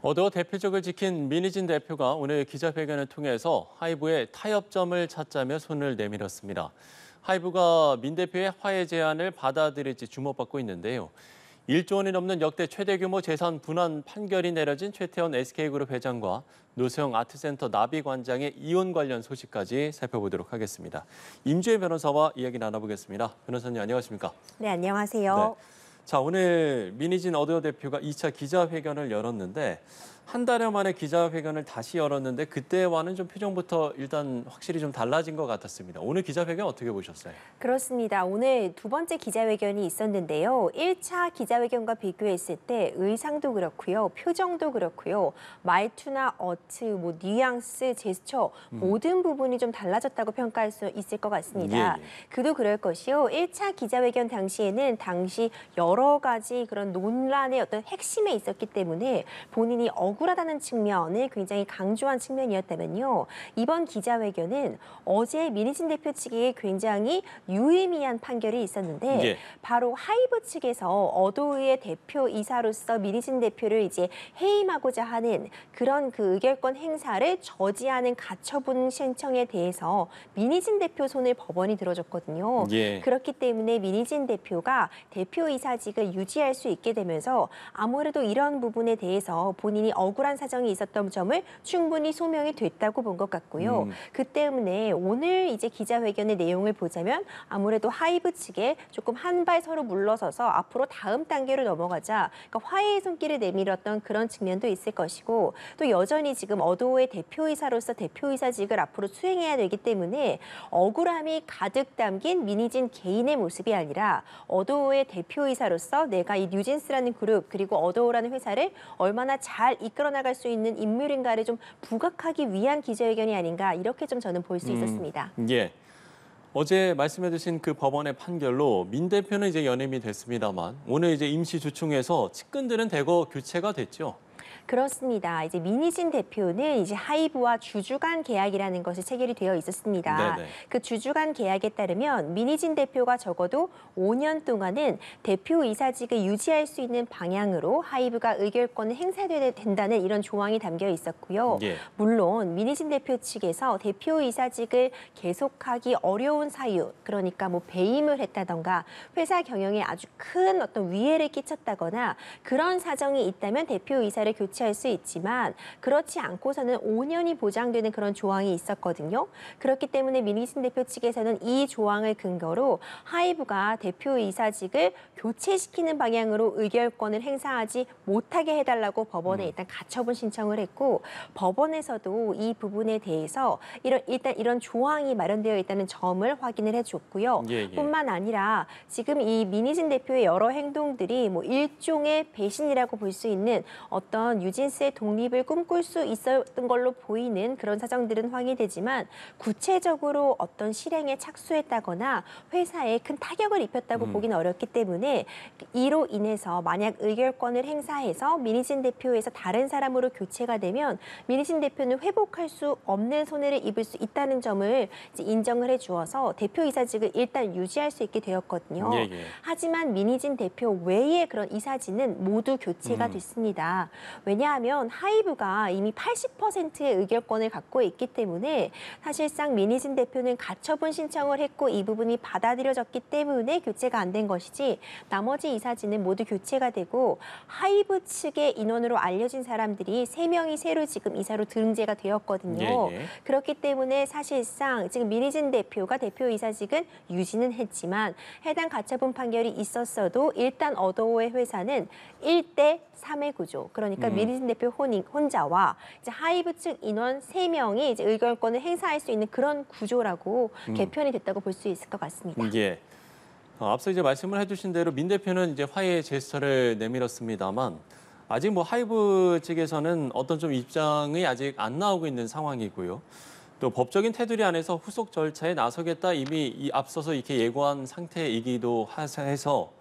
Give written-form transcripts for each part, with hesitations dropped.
어도 대표적을 지킨 민희진 대표가 오늘 기자회견을 통해서 하이브의 타협점을 찾자며 손을 내밀었습니다. 하이브가 민 대표의 화해 제안을 받아들일지 주목받고 있는데요. 1조 원이 넘는 역대 최대 규모 재산 분할 판결이 내려진 최태원 SK그룹 회장과 노수영 아트센터 나비관장의 이혼 관련 소식까지 살펴보도록 하겠습니다. 임주혜 변호사와 이야기 나눠보겠습니다. 변호사님 안녕하십니까? 네, 안녕하세요. 네. 자, 오늘 민희진 어도 대표가 2차 기자회견을 열었는데 한 달여 만에 기자회견을 다시 열었는데 그때와는 좀 표정부터 일단 확실히 좀 달라진 것 같았습니다. 오늘 기자회견 어떻게 보셨어요? 그렇습니다. 오늘 두 번째 기자회견이 있었는데요. 1차 기자회견과 비교했을 때 의상도 그렇고요. 표정도 그렇고요. 말투나 어투, 뉘앙스, 제스처 모든 부분이 좀 달라졌다고 평가할 수 있을 것 같습니다. 예. 그도 그럴 것이요. 1차 기자회견 당시에는 당시 여러 가지 그런 논란의 어떤 핵심에 있었기 때문에 본인이 억울하다는 측면을 굉장히 강조한 측면이었다면요. 이번 기자회견은 어제 민희진 대표 측에 굉장히 유의미한 판결이 있었는데 예. 바로 하이브 측에서 어도의 대표이사로서 민희진 대표를 이제 해임하고자 하는 그런 그 의결권 행사를 저지하는 가처분 신청에 대해서 민희진 대표 손을 법원이 들어줬거든요. 예. 그렇기 때문에 민희진 대표가 대표이사직을 유지할 수 있게 되면서 아무래도 이런 부분에 대해서 본인이 억울한 사정이 있었던 점을 충분히 소명이 됐다고 본 것 같고요. 그 때문에 오늘 이제 기자회견의 내용을 보자면 아무래도 하이브 측에 조금 한 발 서로 물러서서 앞으로 다음 단계로 넘어가자, 그러니까 화해의 손길을 내밀었던 그런 측면도 있을 것이고, 또 여전히 지금 어도의 대표이사로서 대표이사직을 앞으로 수행해야 되기 때문에 억울함이 가득 담긴 민희진 개인의 모습이 아니라 어도의 대표이사로서 내가 이 뉴진스라는 그룹 그리고 어도라는 회사를 얼마나 잘 이끌어 나갈 수 있는 인물인가를 좀 부각하기 위한 기자회견이 아닌가, 이렇게 좀 저는 볼 수 있었습니다. 예. 어제 말씀해주신 그 법원의 판결로 민 대표는 이제 연임이 됐습니다만 오늘 이제 임시 주총에서 측근들은 대거 교체가 됐죠. 그렇습니다. 이제 민희진 대표는 이제 하이브와 주주간 계약이라는 것이 체결이 되어 있었습니다. 네네. 그 주주간 계약에 따르면 민희진 대표가 적어도 5년 동안은 대표이사직을 유지할 수 있는 방향으로 하이브가 의결권을 행사해야 된다는 이런 조항이 담겨 있었고요. 예. 물론 민희진 대표 측에서 대표이사직을 계속하기 어려운 사유, 그러니까 배임을 했다던가 회사 경영에 아주 큰 어떤 위해를 끼쳤다거나 그런 사정이 있다면 대표이사를 교체할 수 있지만 그렇지 않고서는 5년이 보장되는 그런 조항이 있었거든요. 그렇기 때문에 민희진 대표 측에서는 이 조항을 근거로 하이브가 대표이사직을 교체시키는 방향으로 의결권을 행사하지 못하게 해달라고 법원에 일단 가처분 신청을 했고, 법원에서도 이 부분에 대해서 일단 이런 조항이 마련되어 있다는 점을 확인을 해줬고요. 예. 뿐만 아니라 지금 이 민희진 대표의 여러 행동들이 일종의 배신이라고 볼 수 있는 어떤 뉴진스의 독립을 꿈꿀 수 있었던 걸로 보이는 그런 사정들은 확인되지만 구체적으로 어떤 실행에 착수했다거나 회사에 큰 타격을 입혔다고 보기는 어렵기 때문에 이로 인해서 만약 의결권을 행사해서 민희진 대표에서 다른 사람으로 교체가 되면 민희진 대표는 회복할 수 없는 손해를 입을 수 있다는 점을 이제 인정을 해주어서 대표이사직을 일단 유지할 수 있게 되었거든요. 예. 하지만 민희진 대표 외의 그런 이사진은 모두 교체가 됐습니다. 왜냐하면 하이브가 이미 80%의 의결권을 갖고 있기 때문에 사실상 민희진 대표는 가처분 신청을 했고 이 부분이 받아들여졌기 때문에 교체가 안 된 것이지 나머지 이사진은 모두 교체가 되고 하이브 측의 인원으로 알려진 사람들이 3명이 새로 지금 이사로 등재가 되었거든요. 예. 그렇기 때문에 사실상 지금 민희진 대표가 대표이사직은 유지는 했지만 해당 가처분 판결이 있었어도 일단 어도의 회사는 1대 3의 구조, 그러니까 민희진 대표 혼자와 이제 하이브 측 인원 3명이 이제 의결권을 행사할 수 있는 그런 구조라고 개편이 됐다고 볼 수 있을 것 같습니다. 예. 앞서 이제 말씀을 해주신 대로 민 대표는 이제 화해 제스처를 내밀었습니다만 아직 하이브 측에서는 어떤 좀 입장이 아직 안 나오고 있는 상황이고요. 또 법적인 테두리 안에서 후속 절차에 나서겠다 이미 앞서서 이렇게 예고한 상태이기도 해서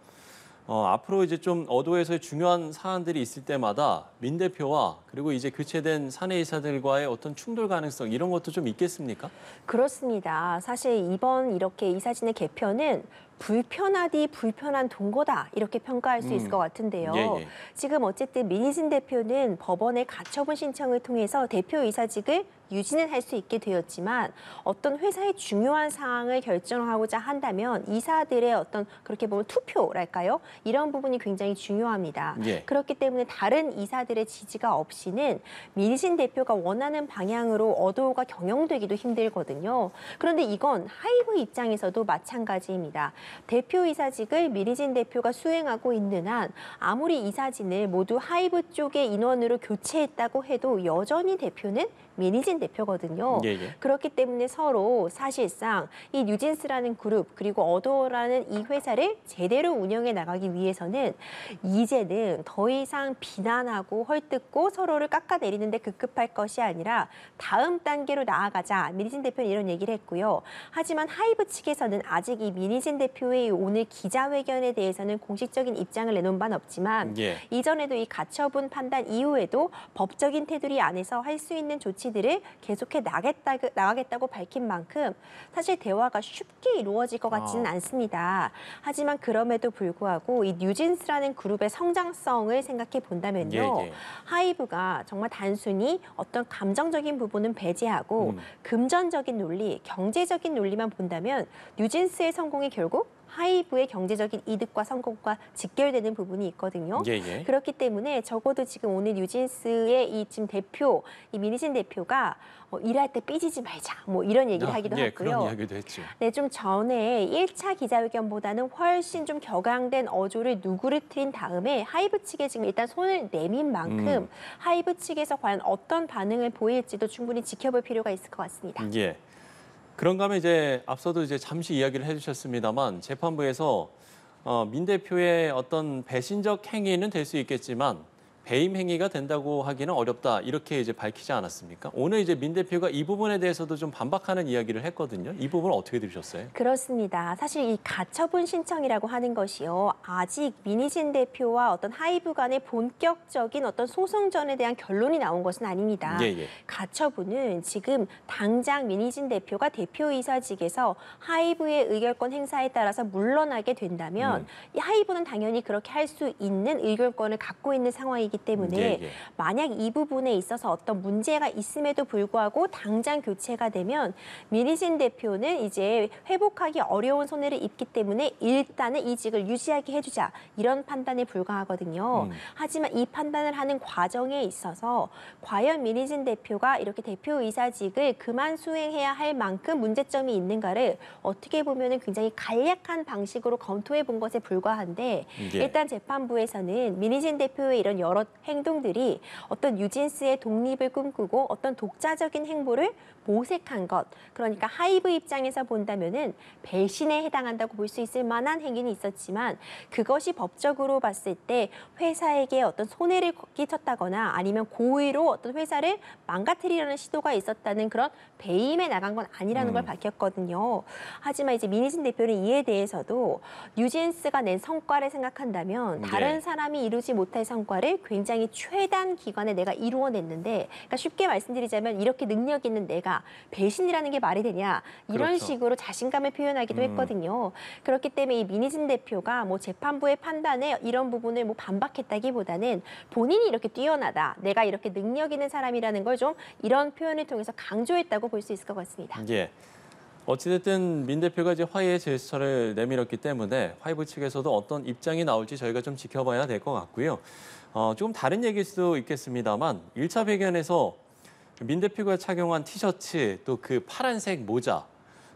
앞으로 이제 좀 어도에서의 중요한 사안들이 있을 때마다 민 대표와 그리고 이제 교체된 사내이사들과의 어떤 충돌 가능성 이런 것도 좀 있겠습니까? 그렇습니다. 사실 이번 이렇게 이사진의 개편은 불편하디 불편한 동거다 이렇게 평가할 수 있을 것 같은데요. 예, 예. 지금 어쨌든 민희진 대표는 법원에 가처분 신청을 통해서 대표이사직을 유지는 할 수 있게 되었지만 어떤 회사의 중요한 사항을 결정하고자 한다면 이사들의 어떤 그렇게 보면 투표랄까요? 이런 부분이 굉장히 중요합니다. 예. 그렇기 때문에 다른 이사들의 지지가 없이는 민희진 대표가 원하는 방향으로 어도가 경영되기도 힘들거든요. 그런데 이건 하이브 입장에서도 마찬가지입니다. 대표이사직을 민희진 대표가 수행하고 있는 한 아무리 이사진을 모두 하이브 쪽의 인원으로 교체했다고 해도 여전히 대표는 민희진 대표거든요. 예, 예. 그렇기 때문에 서로 사실상 이 뉴진스라는 그룹 그리고 어도라는 이 회사를 제대로 운영해 나가기 위해서는 이제는 더 이상 비난하고 헐뜯고 서로를 깎아내리는데 급급할 것이 아니라 다음 단계로 나아가자. 민희진 대표는 이런 얘기를 했고요. 하지만 하이브 측에서는 아직 이 민희진 대표의 오늘 기자회견에 대해서는 공식적인 입장을 내놓은 바는 없지만 예. 이전에도 이 가처분 판단 이후에도 법적인 테두리 안에서 할 수 있는 조치들을 계속해 나가겠다고 밝힌 만큼 사실 대화가 쉽게 이루어질 것 같지는 않습니다. 하지만 그럼에도 불구하고 이 뉴진스라는 그룹의 성장성을 생각해 본다면요. 예, 예. 하이브가 정말 단순히 어떤 감정적인 부분은 배제하고 금전적인 논리, 경제적인 논리만 본다면 뉴진스의 성공이 결국 하이브의 경제적인 이득과 성공과 직결되는 부분이 있거든요. 예, 예. 그렇기 때문에 적어도 지금 오늘 뉴진스의 이 지금 대표, 이 민희진 대표가 일할 때 삐지지 말자, 뭐 이런 얘기를 하기도 예, 하고요. 그런 이야기도 했죠. 네, 좀 전에 1차 기자회견보다는 훨씬 좀 격앙된 어조를 누그러뜨린 다음에 하이브 측에 지금 일단 손을 내민 만큼 하이브 측에서 과연 어떤 반응을 보일지도 충분히 지켜볼 필요가 있을 것 같습니다. 예. 그런가 하면 이제 앞서도 이제 잠시 이야기를 해주셨습니다만 재판부에서 민 대표의 어떤 배신적 행위는 될 수 있겠지만 배임 행위가 된다고 하기는 어렵다 이렇게 이제 밝히지 않았습니까? 오늘 이제 민 대표가 이 부분에 대해서도 좀 반박하는 이야기를 했거든요. 이 부분 어떻게 들으셨어요? 그렇습니다. 사실 이 가처분 신청이라고 하는 것이요. 아직 민희진 대표와 어떤 하이브 간의 본격적인 어떤 소송전에 대한 결론이 나온 것은 아닙니다. 예, 예. 가처분은 지금 당장 민희진 대표가 대표이사직에서 하이브의 의결권 행사에 따라서 물러나게 된다면 이 하이브는 당연히 그렇게 할 수 있는 의결권을 갖고 있는 상황이기 때문에 예, 예. 만약 이 부분에 있어서 어떤 문제가 있음에도 불구하고 당장 교체가 되면 민희진 대표는 이제 회복하기 어려운 손해를 입기 때문에 일단은 이직을 유지하게 해주자 이런 판단에 불과하거든요. 하지만 이 판단을 하는 과정에 있어서 과연 민희진 대표가 이렇게 대표이사직을 그만 수행해야 할 만큼 문제점이 있는가를 어떻게 보면 굉장히 간략한 방식으로 검토해 본 것에 불과한데 예. 일단 재판부에서는 민희진 대표의 이런 여러 행동들이 어떤 뉴진스의 독립을 꿈꾸고 어떤 독자적인 행보를 모색한 것, 그러니까 하이브 입장에서 본다면은 배신에 해당한다고 볼 수 있을 만한 행위는 있었지만 그것이 법적으로 봤을 때 회사에게 어떤 손해를 끼쳤다거나 아니면 고의로 어떤 회사를 망가뜨리려는 시도가 있었다는 그런 배임에 나간 건 아니라는 걸 밝혔거든요. 하지만 이제 민희진 대표는 이에 대해서도 뉴진스가 낸 성과를 생각한다면 다른 네. 사람이 이루지 못할 성과를 굉장히 최단 기간에 내가 이루어냈는데, 그러니까 쉽게 말씀드리자면 이렇게 능력 있는 내가 배신이라는 게 말이 되냐 이런 그렇죠. 식으로 자신감을 표현하기도 했거든요. 그렇기 때문에 이 민희진 대표가 뭐 재판부의 판단에 이런 부분을 뭐 반박했다기보다는 본인이 이렇게 뛰어나다, 내가 이렇게 능력 있는 사람이라는 걸 좀 이런 표현을 통해서 강조했다고 볼 수 있을 것 같습니다. 예. 어찌됐든 민 대표가 이제 화해의 제스처를 내밀었기 때문에 하이브 측에서도 어떤 입장이 나올지 저희가 좀 지켜봐야 될 것 같고요. 조금 다른 얘기일 수도 있겠습니다만 1차 회견에서 민 대표가 착용한 티셔츠 또 그 파란색 모자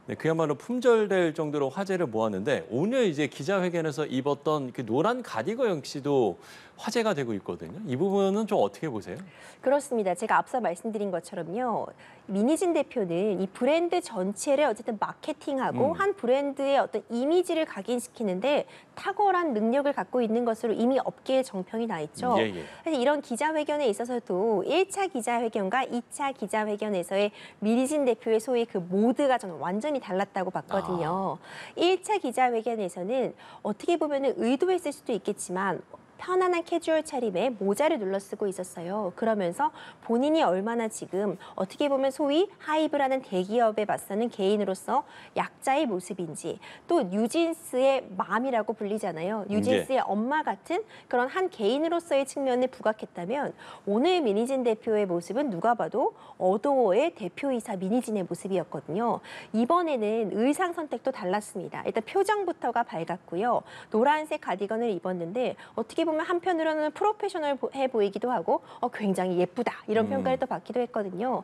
네, 그야말로 품절될 정도로 화제를 모았는데 오늘 이제 기자회견에서 입었던 그 노란 가디건 역시도 화제가 되고 있거든요. 이 부분은 좀 어떻게 보세요? 그렇습니다. 제가 앞서 말씀드린 것처럼요. 민희진 대표는 이 브랜드 전체를 어쨌든 마케팅하고 한 브랜드의 어떤 이미지를 각인시키는데 탁월한 능력을 갖고 있는 것으로 이미 업계에 정평이 나 있죠. 예, 예. 그래서 이런 기자회견에 있어서도 1차 기자회견과 2차 기자회견에서의 민희진 대표의 소위 그 모드가 저는 완전히 측면이 달랐다고 봤거든요. 1차 기자회견에서는 어떻게 보면 의도했을 수도 있겠지만 편안한 캐주얼 차림에 모자를 눌러 쓰고 있었어요. 그러면서 본인이 얼마나 지금 어떻게 보면 소위 하이브라는 대기업에 맞서는 개인으로서 약자의 모습인지, 또 뉴진스의 맘이라고 불리잖아요. 뉴진스의 엄마 같은 그런 한 개인으로서의 측면을 부각했다면, 오늘 민희진 대표의 모습은 누가 봐도 어도어의 대표이사 민희진의 모습이었거든요. 이번에는 의상 선택도 달랐습니다. 일단 표정부터가 밝았고요. 노란색 가디건을 입었는데 어떻게 보면 한편으로는 프로페셔널해 보이기도 하고 굉장히 예쁘다 이런 평가를 또 받기도 했거든요.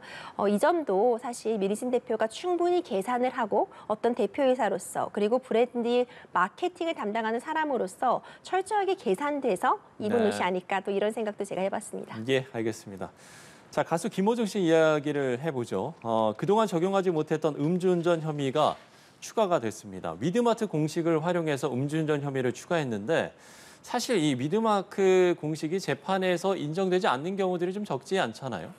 이 점도 사실 민희진 대표가 충분히 계산을 하고 어떤 대표이사로서, 그리고 브랜드 마케팅을 담당하는 사람으로서 철저하게 계산돼서 입은 옷이 아닐까, 또 이런 생각도 제가 해봤습니다. 예, 알겠습니다. 자, 가수 김호중 씨 이야기를 해보죠. 그동안 적용하지 못했던 음주운전 혐의가 추가가 됐습니다. 위드마트 공식을 활용해서 음주운전 혐의를 추가했는데, 사실 이 위드마크 공식이 재판에서 인정되지 않는 경우들이 좀 적지 않잖아요.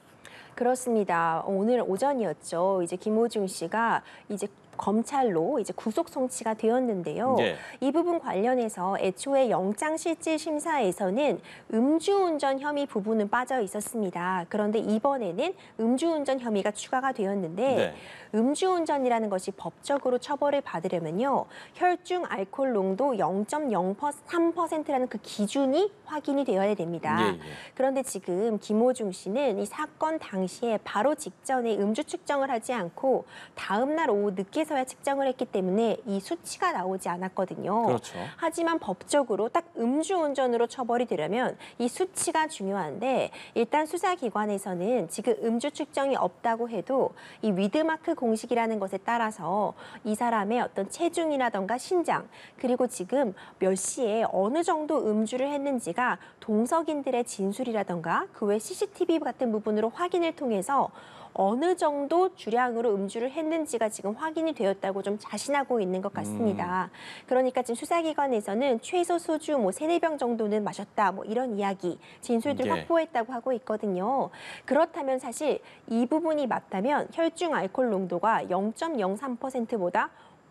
그렇습니다. 오늘 오전이었죠. 이제 김호중 씨가 이제 검찰로 이제 구속 송치가 되었는데요. 네. 이 부분 관련해서 애초에 영장실질심사에서는 음주운전 혐의 부분은 빠져 있었습니다. 그런데 이번에는 음주운전 혐의가 추가가 되었는데, 네. 음주운전이라는 것이 법적으로 처벌을 받으려면요, 혈중 알코올 농도 0.03%라는 그 기준이 확인이 되어야 됩니다. 예, 예. 그런데 지금 김호중 씨는 이 사건 당시에 바로 직전에 음주 측정을 하지 않고 다음 날 오후 늦게서야 측정을 했기 때문에 이 수치가 나오지 않았거든요. 그렇죠. 하지만 법적으로 딱 음주운전으로 처벌이 되려면 이 수치가 중요한데, 일단 수사기관에서는 지금 음주 측정이 없다고 해도 이 위드마크 공식이라는 것에 따라서 이 사람의 어떤 체중이라던가 신장, 그리고 지금 몇 시에 어느 정도 음주를 했는지가 동석인들의 진술이라던가 그 외 CCTV 같은 부분으로 확인을 통해서 어느 정도 주량으로 음주를 했는지가 지금 확인이 되었다고 좀 자신하고 있는 것 같습니다. 그러니까 지금 수사기관에서는 최소 소주 3-4병 정도는 마셨다, 이런 이야기, 진술들 예. 확보했다고 하고 있거든요. 그렇다면 사실 이 부분이 맞다면 혈중 알코올 농도가 0.03%보다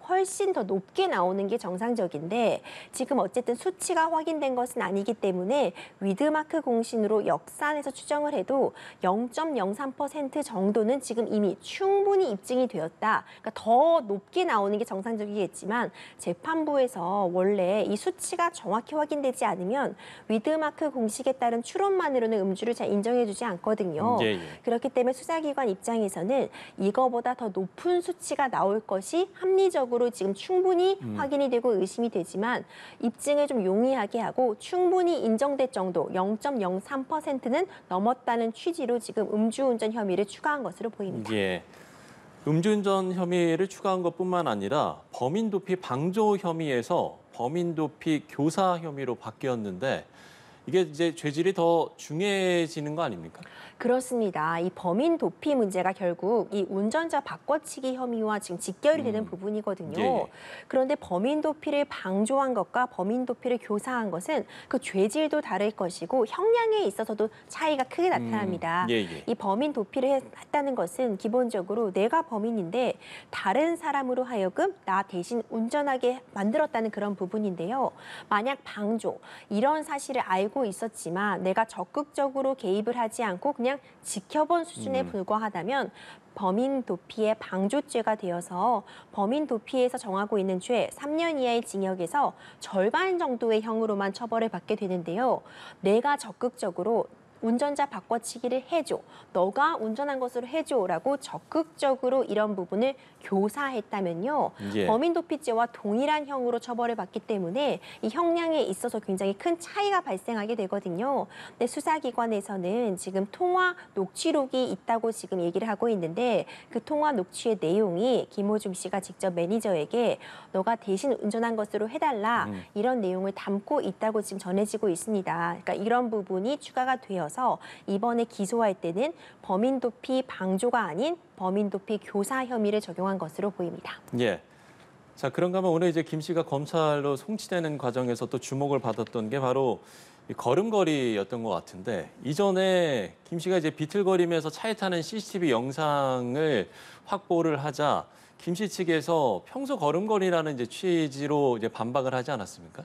훨씬 더 높게 나오는 게 정상적인데, 지금 어쨌든 수치가 확인된 것은 아니기 때문에 위드마크 공신으로 역산해서 추정을 해도 0.03% 정도는 지금 이미 충분히 입증이 되었다. 그러니까 더 높게 나오는 게 정상적이겠지만, 재판부에서 원래 이 수치가 정확히 확인되지 않으면 위드마크 공식에 따른 추론만으로는 음주를 잘 인정해주지 않거든요. 예, 예. 그렇기 때문에 수사기관 입장에서는 이거보다 더 높은 수치가 나올 것이 합리적으로 지금 충분히 확인이 되고 의심이 되지만, 입증을 좀 용이하게 하고 충분히 인정될 정도 0.03%는 넘었다는 취지로 지금 음주운전 혐의를 추가한 것으로 보입니다. 예. 음주운전 혐의를 추가한 것뿐만 아니라 범인 도피 방조 혐의에서 범인 도피 교사 혐의로 바뀌었는데, 이게 이제 죄질이 더 중해지는 거 아닙니까? 그렇습니다. 이 범인 도피 문제가 결국 이 운전자 바꿔치기 혐의와 지금 직결이 되는 부분이거든요. 예, 예. 그런데 범인 도피를 방조한 것과 범인 도피를 교사한 것은 그 죄질도 다를 것이고 형량에 있어서도 차이가 크게 나타납니다. 예, 예. 이 범인 도피를 했다는 것은 기본적으로 내가 범인인데 다른 사람으로 하여금 나 대신 운전하게 만들었다는 그런 부분인데요. 만약 방조, 이런 사실을 알고 있었지만 내가 적극적으로 개입을 하지 않고 그냥 지켜본 수준에 불과하다면 범인 도피의 방조죄가 되어서 범인 도피에서 정하고 있는 죄 3년 이하의 징역에서 절반 정도의 형으로만 처벌을 받게 되는데요. 내가 적극적으로 운전자 바꿔치기를 해줘, 너가 운전한 것으로 해줘라고 적극적으로 이런 부분을 교사했다면요. 예. 범인 도피죄와 동일한 형으로 처벌을 받기 때문에 이 형량에 있어서 굉장히 큰 차이가 발생하게 되거든요. 근데 수사기관에서는 지금 통화 녹취록이 있다고 지금 얘기를 하고 있는데, 그 통화 녹취의 내용이 김호중 씨가 직접 매니저에게 너가 대신 운전한 것으로 해달라, 이런 내용을 담고 있다고 지금 전해지고 있습니다. 그러니까 이런 부분이 추가가 되어서 이번에 기소할 때는 범인 도피 방조가 아닌 범인 도피 교사 혐의를 적용한 것으로 보입니다. 예. 자, 그런가 하면 오늘 이제 김 씨가 검찰로 송치되는 과정에서 또 주목을 받았던 게 바로 이 걸음걸이였던 것 같은데, 이전에 김 씨가 이제 비틀거리면서 차에 타는 CCTV 영상을 확보를 하자 김 씨 측에서 평소 걸음걸이라는 이제 취지로 이제 반박을 하지 않았습니까?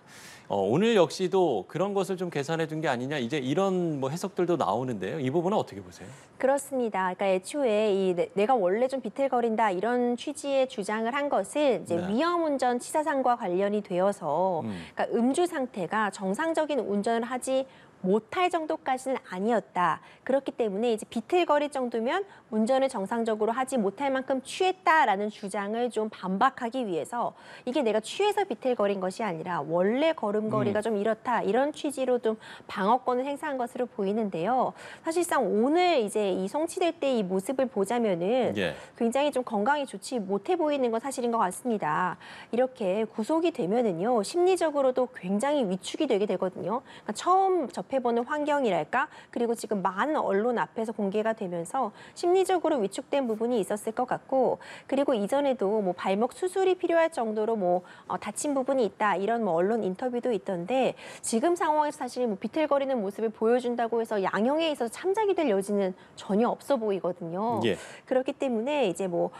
오늘 역시도 그런 것을 좀 계산해 둔 게 아니냐 이제 이런 뭐 해석들도 나오는데요. 이 부분은 어떻게 보세요? 그렇습니다. 그러니까 애초에 내가 원래 좀 비틀거린다 이런 취지의 주장을 한 것은 이제 네. 위험운전 치사상과 관련이 되어서 그러니까 음주 상태가 정상적인 운전을 하지 못할 정도까지는 아니었다. 그렇기 때문에 이제 비틀거릴 정도면 운전을 정상적으로 하지 못할 만큼 취했다라는 주장을 좀 반박하기 위해서 이게 내가 취해서 비틀거린 것이 아니라 원래 걸음걸이가 좀 이렇다. 이런 취지로 좀 방어권을 행사한 것으로 보이는데요. 사실상 오늘 이제 이 송치될 때 이 모습을 보자면은 예. 굉장히 좀 건강이 좋지 못해 보이는 건 사실인 것 같습니다. 이렇게 구속이 되면은요, 심리적으로도 굉장히 위축이 되게 되거든요. 그러니까 처음 접해보는 환경이랄까, 그리고 지금 많은 언론 앞에서 공개가 되면서 심리적으로 위축된 부분이 있었을 것 같고, 그리고 이전에도 뭐 발목 수술이 필요할 정도로 뭐 다친 부분이 있다 이런 뭐 언론 인터뷰도 있던데 지금 상황에서 사실 뭐 비틀거리는 모습을 보여준다고 해서 양형에 있어서 참작이 될 여지는 전혀 없어 보이거든요. 예. 그렇기 때문에 이제 뭐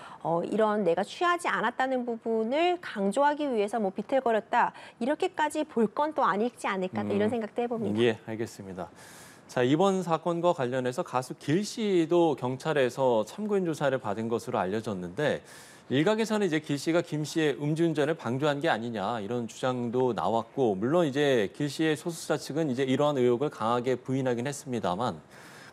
이런 내가 취하지 않았다는 부분을 강조하기 위해서 뭐 비틀거렸다 이렇게까지 볼 건 또 아니지 않을까 이런 생각도 해봅니다. 예, 알겠습니다. 자, 이번 사건과 관련해서 가수 길 씨도 경찰에서 참고인 조사를 받은 것으로 알려졌는데 일각에서는 이제 길 씨가 김 씨의 음주운전을 방조한 게 아니냐 이런 주장도 나왔고 물론 이제 길 씨의 소속사 측은 이제 이러한 의혹을 강하게 부인하긴 했습니다만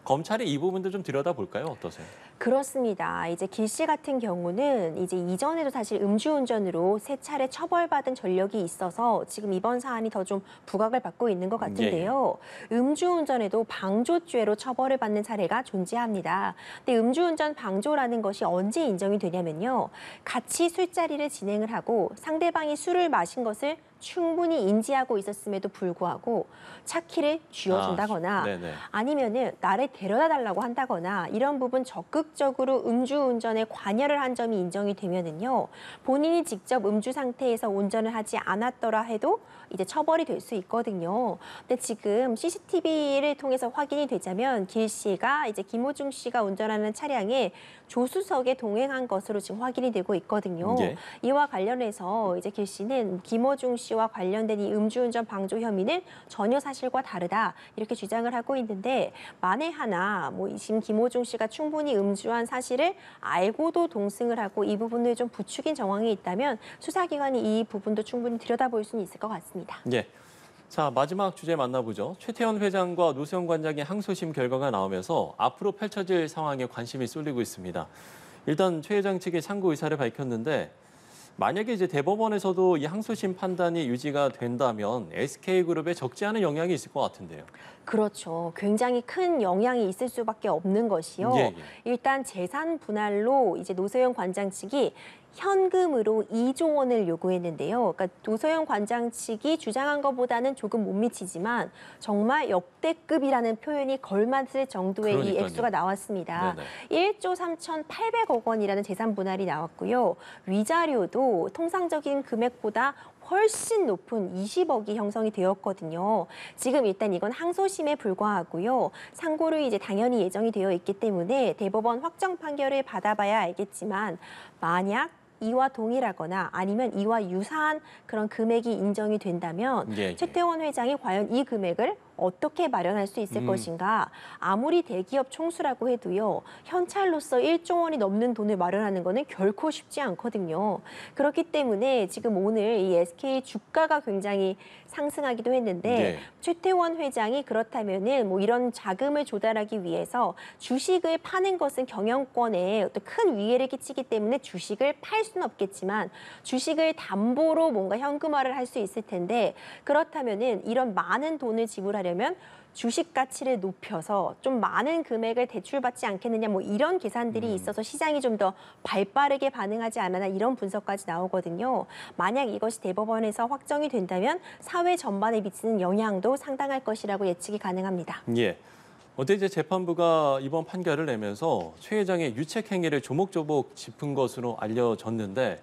검찰이 이 부분도 좀 들여다볼까요? 어떠세요? 그렇습니다. 이제 길 씨 같은 경우는 이제 이전에도 사실 음주운전으로 3차례 처벌받은 전력이 있어서 지금 이번 사안이 더 좀 부각을 받고 있는 것 같은데요. 음주운전에도 방조죄로 처벌을 받는 사례가 존재합니다. 근데 음주운전 방조라는 것이 언제 인정이 되냐면요. 같이 술자리를 진행을 하고 상대방이 술을 마신 것을 충분히 인지하고 있었음에도 불구하고 차 키를 쥐어준다거나 네네. 아니면은 나를 데려다 달라고 한다거나 이런 부분 적극적으로 음주운전에 관여를 한 점이 인정이 되면은요 본인이 직접 음주 상태에서 운전을 하지 않았더라 해도 이제 처벌이 될 수 있거든요. 근데 지금 CCTV를 통해서 확인이 되자면 길 씨가 이제 김호중 씨가 운전하는 차량에 조수석에 동행한 것으로 지금 확인이 되고 있거든요. 예. 이와 관련해서 이제 길 씨는 김호중 씨와 관련된 이 음주운전 방조 혐의는 전혀 사실과 다르다 이렇게 주장을 하고 있는데 만에 하나 뭐 지금 김호중 씨가 충분히 음주한 사실을 알고도 동승을 하고 이 부분을 좀 부추긴 정황이 있다면 수사기관이 이 부분도 충분히 들여다볼 수는 있을 것 같습니다. 예. 자, 마지막 주제 만나보죠. 최태원 회장과 노세훈 관장의 항소심 결과가 나오면서 앞으로 펼쳐질 상황에 관심이 쏠리고 있습니다. 일단 최 회장 측이 상고 의사를 밝혔는데 만약에 이제 대법원에서도 이 항소심 판단이 유지가 된다면 SK그룹에 적지 않은 영향이 있을 것 같은데요. 그렇죠. 굉장히 큰 영향이 있을 수밖에 없는 것이요. 예, 예. 일단 재산 분할로 이제 노소영 관장 측이 현금으로 2조 원을 요구했는데요. 그러니까 노소영 관장 측이 주장한 것보다는 조금 못 미치지만 정말 역대급이라는 표현이 걸맞을 정도의 이 그러니까요. 액수가 나왔습니다. 네네. 1조 3,800억 원이라는 재산 분할이 나왔고요. 위자료도 통상적인 금액보다 훨씬 높은 20억이 형성이 되었거든요. 지금 일단 이건 항소심에 불과하고요. 상고를 이제 당연히 예정이 되어 있기 때문에 대법원 확정 판결을 받아봐야 알겠지만 만약 이와 동일하거나 아니면 이와 유사한 그런 금액이 인정이 된다면 예, 예. 최태원 회장이 과연 이 금액을 어떻게 마련할 수 있을 것인가. 아무리 대기업 총수라고 해도요. 현찰로서 1조 원이 넘는 돈을 마련하는 거는 결코 쉽지 않거든요. 그렇기 때문에 지금 오늘 이 SK 주가가 굉장히 상승하기도 했는데 네. 최태원 회장이 그렇다면은 뭐 이런 자금을 조달하기 위해서 주식을 파는 것은 경영권에 어떤 큰 위해를 끼치기 때문에 주식을 팔 수는 없겠지만 주식을 담보로 뭔가 현금화를 할 수 있을 텐데 그렇다면은 이런 많은 돈을 지불하려면 주식 가치를 높여서 좀 많은 금액을 대출받지 않겠느냐 뭐 이런 계산들이 있어서 시장이 좀 더 발빠르게 반응하지 않았나 이런 분석까지 나오거든요. 만약 이것이 대법원에서 확정이 된다면 사회 전반에 미치는 영향도 상당할 것이라고 예측이 가능합니다. 예. 어제 이제 재판부가 이번 판결을 내면서 최 회장의 유책 행위를 조목조목 짚은 것으로 알려졌는데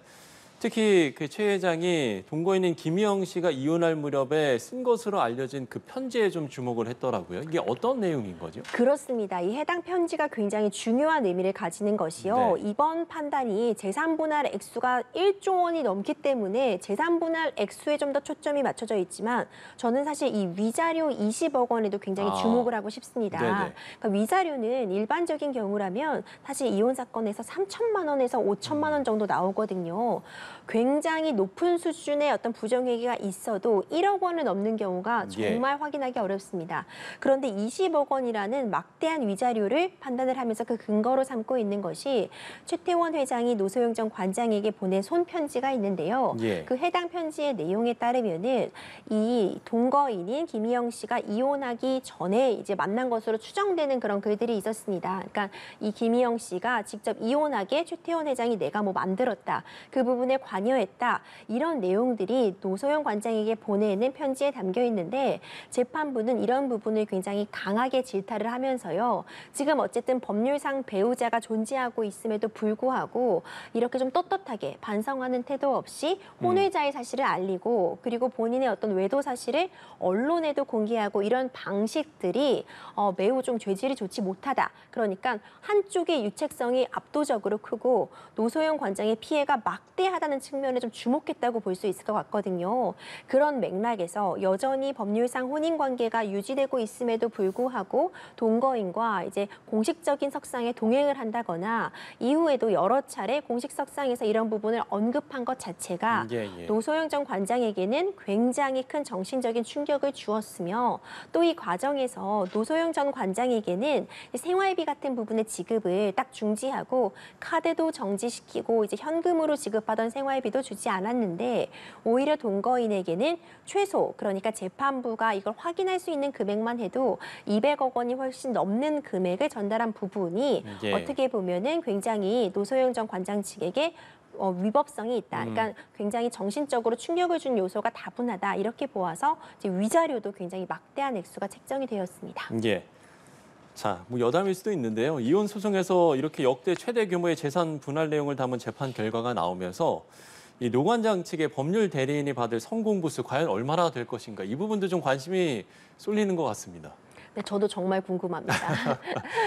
특히 그 최 회장이 동거인인 김희영 씨가 이혼할 무렵에 쓴 것으로 알려진 그 편지에 좀 주목을 했더라고요. 이게 어떤 내용인 거죠? 그렇습니다. 이 해당 편지가 굉장히 중요한 의미를 가지는 것이요. 네. 이번 판단이 재산 분할 액수가 1조 원이 넘기 때문에 재산 분할 액수에 좀 더 초점이 맞춰져 있지만 저는 사실 이 위자료 20억 원에도 굉장히 주목을 하고 싶습니다. 네네. 그러니까 위자료는 일반적인 경우라면 사실 이혼 사건에서 3천만 원에서 5천만 원 정도 나오거든요. 굉장히 높은 수준의 어떤 부정행위가 있어도 1억 원을 넘는 경우가 예. 정말 확인하기 어렵습니다. 그런데 20억 원이라는 막대한 위자료를 판단을 하면서 그 근거로 삼고 있는 것이 최태원 회장이 노소영 전 관장에게 보낸 손편지가 있는데요. 예. 그 해당 편지의 내용에 따르면은 이 동거인인 김희영 씨가 이혼하기 전에 이제 만난 것으로 추정되는 그런 글들이 있었습니다. 그러니까 이 김희영 씨가 직접 이혼하게 최태원 회장이 내가 뭐 만들었다. 그 부분에 관여했다. 이런 내용들이 노소영 관장에게 보내는 편지에 담겨 있는데 재판부는 이런 부분을 굉장히 강하게 질타를 하면서요. 지금 어쨌든 법률상 배우자가 존재하고 있음에도 불구하고 이렇게 좀 떳떳하게 반성하는 태도 없이 혼외자의 사실을 알리고 그리고 본인의 어떤 외도 사실을 언론에도 공개하고 이런 방식들이 매우 좀 죄질이 좋지 못하다. 그러니까 한쪽의 유책성이 압도적으로 크고 노소영 관장의 피해가 막대하다는 측면에 좀 주목했다고 볼 수 있을 것 같거든요. 그런 맥락에서 여전히 법률상 혼인 관계가 유지되고 있음에도 불구하고 동거인과 이제 공식적인 석상에 동행을 한다거나 이후에도 여러 차례 공식 석상에서 이런 부분을 언급한 것 자체가 예. 노소영 전 관장에게는 굉장히 큰 정신적인 충격을 주었으며 또 이 과정에서 노소영 전 관장에게는 생활비 같은 부분의 지급을 딱 중지하고 카드도 정지시키고 이제 현금으로 지급하던 생활비도 주지 않았는데 오히려 동거인에게는 최소 그러니까 재판부가 이걸 확인할 수 있는 금액만 해도 200억 원이 훨씬 넘는 금액을 전달한 부분이 예. 어떻게 보면은 굉장히 노소영 전 관장 측에게 위법성이 있다. 그러니까 굉장히 정신적으로 충격을 준 요소가 다분하다. 이렇게 보아서 이제 위자료도 굉장히 막대한 액수가 책정이 되었습니다. 예. 자, 뭐 여담일 수도 있는데요. 이혼 소송에서 이렇게 역대 최대 규모의 재산 분할 내용을 담은 재판 결과가 나오면서 이 노 관장 측의 법률 대리인이 받을 성공부수 과연 얼마나 될 것인가 이 부분도 좀 관심이 쏠리는 것 같습니다. 네, 저도 정말 궁금합니다.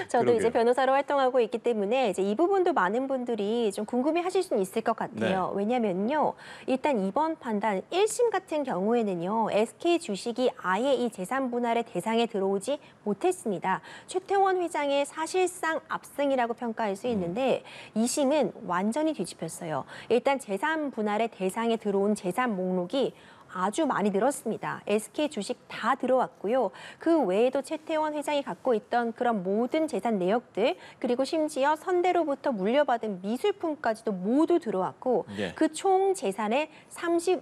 저도 그러게요. 이제 변호사로 활동하고 있기 때문에 이제 이 부분도 많은 분들이 좀 궁금해하실 수는 있을 것 같아요. 네. 왜냐면요, 일단 이번 판단 1심 같은 경우에는요, SK 주식이 아예 이 재산 분할의 대상에 들어오지 못했습니다. 최태원 회장의 사실상 압승이라고 평가할 수 있는데 2심은 완전히 뒤집혔어요. 일단 재산 분할의 대상에 들어온 재산 목록이 아주 많이 늘었습니다. SK 주식 다 들어왔고요. 그 외에도 최태원 회장이 갖고 있던 그런 모든 재산 내역들 그리고 심지어 선대로부터 물려받은 미술품까지도 모두 들어왔고 예. 그 총 재산의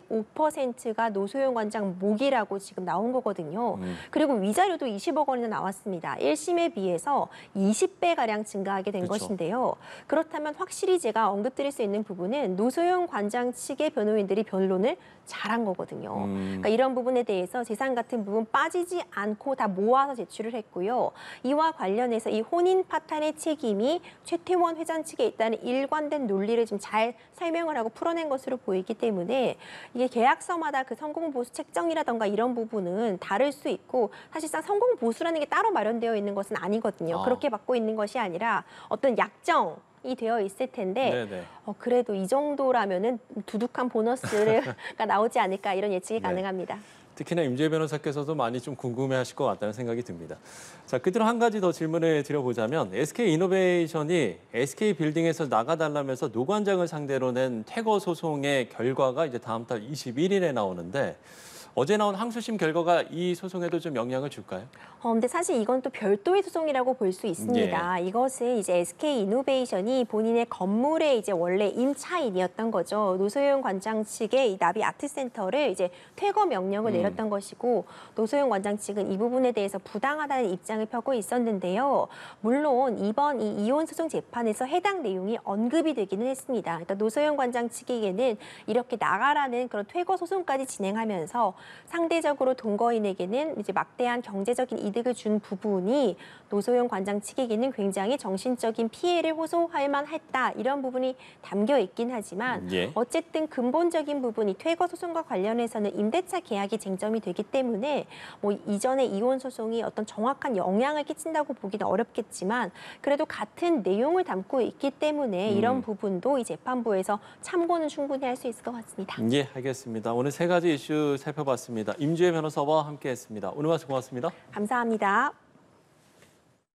35%가 노소영 관장 몫이라고 지금 나온 거거든요. 그리고 위자료도 20억 원이나 나왔습니다. 1심에 비해서 20배가량 증가하게 된 그쵸. 것인데요. 그렇다면 확실히 제가 언급드릴 수 있는 부분은 노소영 관장 측의 변호인들이 변론을 잘한 거거든요. 그러니까 이런 부분에 대해서 재산 같은 부분 빠지지 않고 다 모아서 제출을 했고요. 이와 관련해서 이 혼인 파탄의 책임이 최태원 회장 측에 있다는 일관된 논리를 좀 잘 설명을 하고 풀어낸 것으로 보이기 때문에 이게 계약서마다 그 성공보수 책정이라던가 이런 부분은 다를 수 있고 사실상 성공보수라는 게 따로 마련되어 있는 것은 아니거든요. 그렇게 받고 있는 것이 아니라 어떤 약정 이 되어 있을 텐데 네네. 그래도 이 정도라면은 두둑한 보너스가 나오지 않을까 이런 예측이 네. 가능합니다. 특히나 임재 변호사께서도 많이 좀 궁금해하실 것 같다는 생각이 듭니다. 자, 끝으로 한 가지 더 질문을 드려보자면 SK이노베이션이 SK빌딩에서 나가달라면서 노 관장을 상대로 낸 퇴거 소송의 결과가 이제 다음 달 21일에 나오는데 어제 나온 항소심 결과가 이 소송에도 좀 영향을 줄까요? 근데 사실 이건 또 별도의 소송이라고 볼 수 있습니다. 이것은 이제 SK이노베이션이 본인의 건물의 이제 원래 임차인이었던 거죠. 노소영 관장 측의 이 나비 아트센터를 이제 퇴거 명령을 내렸던 것이고 노소영 관장 측은 이 부분에 대해서 부당하다는 입장을 펴고 있었는데요. 물론 이번 이 이혼 소송 재판에서 해당 내용이 언급이 되기는 했습니다. 그러니까 노소영 관장 측에게는 이렇게 나가라는 그런 퇴거 소송까지 진행하면서 상대적으로 동거인에게는 이제 막대한 경제적인 이득을 준 부분이 노소영 관장 측에게는 굉장히 정신적인 피해를 호소할 만했다. 이런 부분이 담겨 있긴 하지만 예. 어쨌든 근본적인 부분이 퇴거 소송과 관련해서는 임대차 계약이 쟁점이 되기 때문에 뭐 이전의 이혼 소송이 어떤 정확한 영향을 끼친다고 보기는 어렵겠지만 그래도 같은 내용을 담고 있기 때문에 이런 부분도 이 재판부에서 참고는 충분히 할 수 있을 것 같습니다. 예, 알겠습니다. 오늘 세 가지 이슈 살펴봤습니다. 임주혜 변호사와 함께했습니다. 오늘 말씀 고맙습니다. 감사합니다.